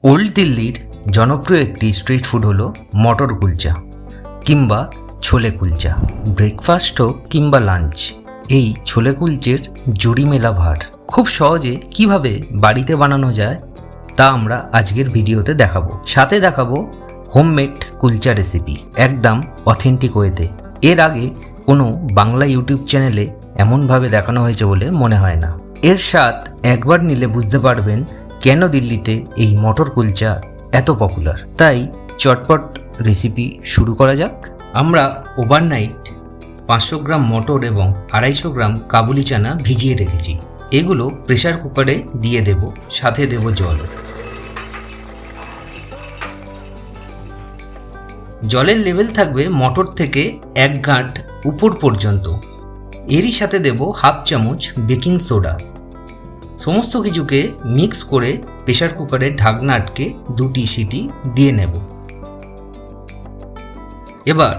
Old দিল্লির জনপ্রিয় একটি স্ট্রিট ফুড হলো মটর কুলচা কিংবা ছোলে কুলচা। ব্রেকফাস্ট হোক কিংবা লাঞ্চ, এই ছোলে কুলচের জুড়ি মেলা ভার খুব সহজে কিভাবে বাড়িতে বানানো যায় তা আমরা আজকের ভিডিওতে দেখাবো। সাথে দেখাবো হোমমেড কুলচা রেসিপি, একদম অথেন্টিক ওয়েতে। এর আগে কোনো বাংলা ইউটিউব চ্যানেলে এমনভাবে দেখানো হয়েছে বলে মনে হয় না। এর স্বাদ একবার নিলে বুঝতে পারবেন কেন দিল্লিতে এই মটর কুলচা এত পপুলার। তাই চটপট রেসিপি শুরু করা যাক। আমরা ওভারনাইট 500 গ্রাম মটর এবং 250 গ্রাম কাবুলি চানা ভিজিয়ে রেখেছি। এগুলো প্রেসার কুকারে দিয়ে দেব, সাথে দেব জল। জলের লেভেল থাকবে মটর থেকে 1 গাঁট উপর পর্যন্ত। এরই সাথে দেব 1/2 চামচ বেকিং সোডা। সমস্ত কিছুকে মিক্স করে প্রেসার কুকারের ঢাকনা আটকে 2টি সিটি দিয়ে নেব। এবার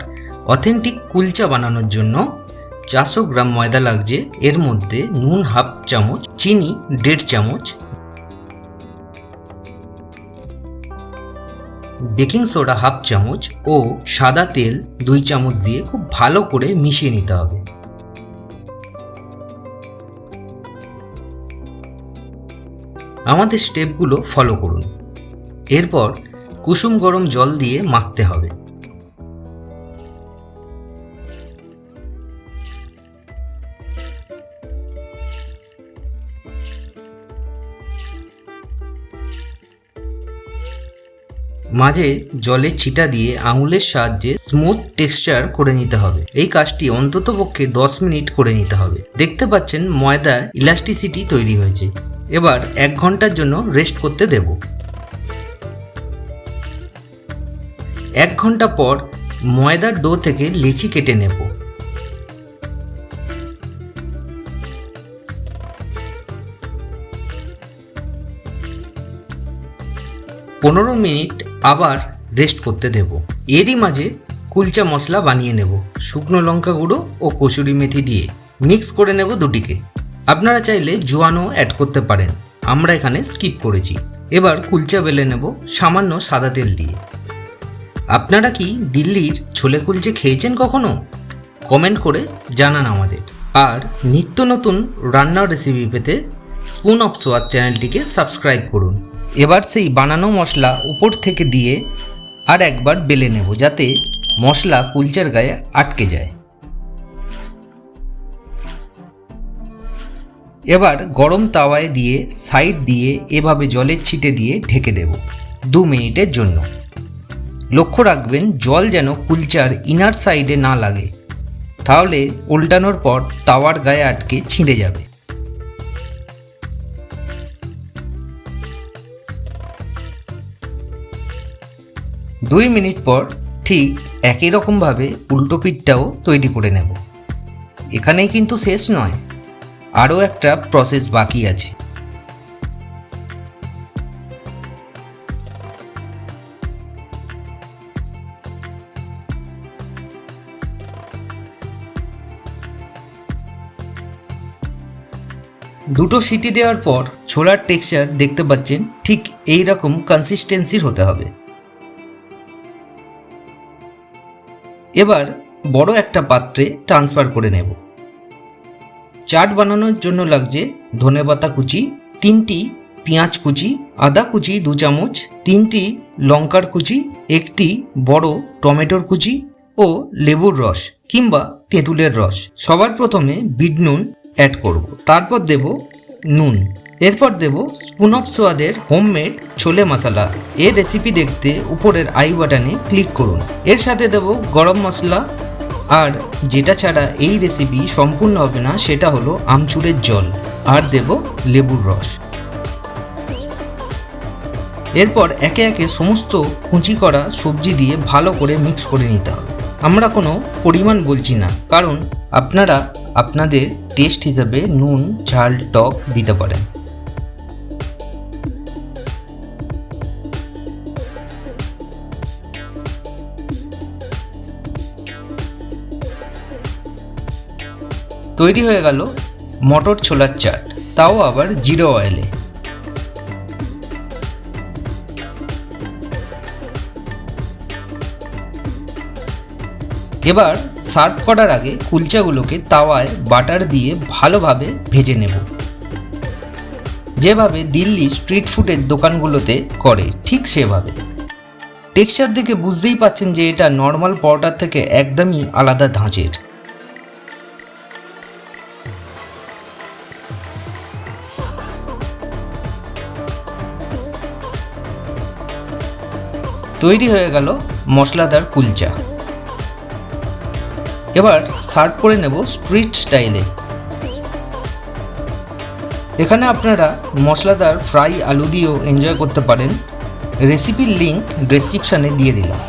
অথেন্টিক কুলচা বানানোর জন্য 400 গ্রাম ময়দা লাগছে। এর মধ্যে নুন 1/2 চামচ, চিনি 1.5 চামচ, বেকিং সোডা 1/2 চামচ ও সাদা তেল 2 চামচ দিয়ে খুব ভালো করে মিশিয়ে নিতে হবে। আমাদের স্টেপগুলো ফলো করুন। এরপর কুসুম গরম জল দিয়ে মাখতে হবে। মাঝে জলের ছিটা দিয়ে আঙুলের সাহায্যে স্মুথ টেক্সচার করে নিতে হবে। এই কাজটি অন্ততপক্ষে 10 মিনিট করে নিতে হবে। দেখতে পাচ্ছেন ময়দার ইলাস্টিসিটি তৈরি হয়েছে। এবার 1 ঘন্টার জন্য রেস্ট করতে দেব। 1 ঘন্টা পর ময়দার ডো থেকে লেচি কেটে নেব। পনেরো মিনিট আবার রেস্ট করতে দেব। এরই মাঝে কুলচা মশলা বানিয়ে নেব। শুকনো লঙ্কা গুঁড়ো ও কসুরি মেথি দিয়ে মিক্স করে নেব দুটিকে। আপনারা চাইলে জোয়ানও অ্যাড করতে পারেন, আমরা এখানে স্কিপ করেছি। এবার কুলচা বেলে নেব সামান্য সাদা তেল দিয়ে। আপনারা কি দিল্লির ছোলে কুলচে খেয়েছেন কখনো? কমেন্ট করে জানান আমাদের। আর নিত্য নতুন রান্নার রেসিপি পেতে স্পুন অফ সোয়াদ চ্যানেলটিকে সাবস্ক্রাইব করুন। এবার সেই বানানো মশলা উপর থেকে দিয়ে আর একবার বেলে নেব, যাতে মশলা কুলচার গায়ে আটকে যায়। এবার গরম তাওয়ায় দিয়ে সাইড দিয়ে এভাবে জলের ছিটে দিয়ে ঢেকে দেব 2 মিনিটের জন্য। লক্ষ্য রাখবেন জল যেন কুলচার ইনার সাইডে না লাগে, তাহলে উল্টানোর পর তাওয়ার গায়ে আটকে ছিঁড়ে যাবে। দুই মিনিট পর ঠিক একই রকমভাবে উল্টো পিঠটাও তৈরি করে নেব। এখানেই কিন্তু শেষ নয়, আরও একটা প্রসেস বাকি আছে। দুটো সিটি দেওয়ার পর ছোলার টেক্সচার দেখতে পাচ্ছেন ঠিক এই রকম কনসিস্টেন্সির হতে হবে। এবার বড় একটা পাত্রে ট্রান্সফার করে নেব। চাট বানানোর জন্য লাগছে ধনেপাতা কুচি, 3টি পেঁয়াজ কুচি, আদা কুচি 2 চামচ, 3টি লঙ্কার কুচি, 1টি বড় টমেটোর কুচি ও লেবুর রস কিংবা তেঁতুলের রস। সবার প্রথমে বিট নুন অ্যাড করব, তারপর দেব নুন। এরপর দেব স্পুন অফ সোয়াদের হোমমেড ছোলে মশলা। এর রেসিপি দেখতে উপরের আই বাটনে ক্লিক করুন। এর সাথে দেব গরম মশলা, আর যেটা ছাড়া এই রেসিপি সম্পূর্ণ হবে না সেটা হলো আমচুরের জল, আর দেব লেবুর রস। এরপর একে একে সমস্ত কুচি করা সবজি দিয়ে ভালো করে মিক্স করে নিতে হবে। আমরা কোনো পরিমাণ বলছি না, কারণ আপনারা আপনাদের টেস্ট হিসাবে নুন ঝাল টক দিতে পারেন। তৈরি হয়ে গেল মটর ছোলার চাট, তাও আবার 0 অয়েলে। এবার সার্ভ করার আগে কুলচাগুলোকে তাওয়ায় বাটার দিয়ে ভালোভাবে ভেজে নেব, যেভাবে দিল্লি স্ট্রিট ফুডের দোকানগুলোতে করে ঠিক সেভাবে। টেক্সচার দেখে বুঝতেই পাচ্ছেন যে এটা নর্মাল পরোটার থেকে একদমই আলাদা ধাঁচের। তৈরি হয়ে গেল মশলাদার কুলচা। এবার সার্ভ করে নেব স্ট্রিট স্টাইলে। এখানে আপনারা মশলাদার ফ্রাই আলু দিয়েও এনজয় করতে পারেন। রেসিপির লিঙ্ক ডেসক্রিপশানে দিয়ে দিলাম।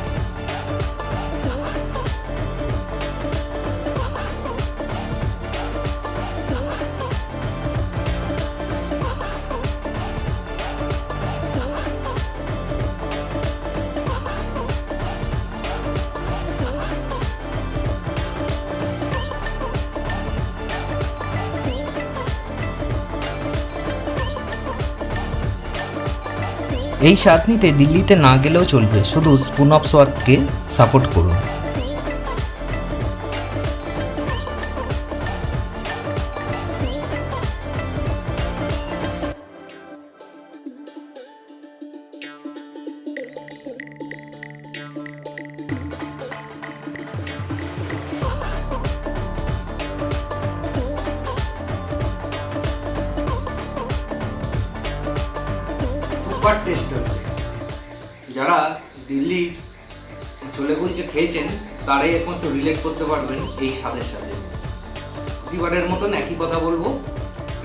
এই স্বাদ নিতে দিল্লিতে না গেলেও চলবে, শুধু স্পুন অফ স্বাদকে সাপোর্ট করুন। সুপার টেস্ট হচ্ছে। যারা দিল্লির ছোলে কুলচা খেয়েছেন তারাই একমাত্র রিলেট করতে পারবেন এই স্বাদের সাথে। প্রতিবারের মতন একই কথা বলবো,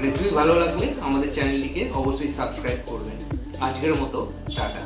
রেসিপি ভালো লাগলে আমাদের চ্যানেলটিকে অবশ্যই সাবস্ক্রাইব করবেন। আজকের মতো টাটা।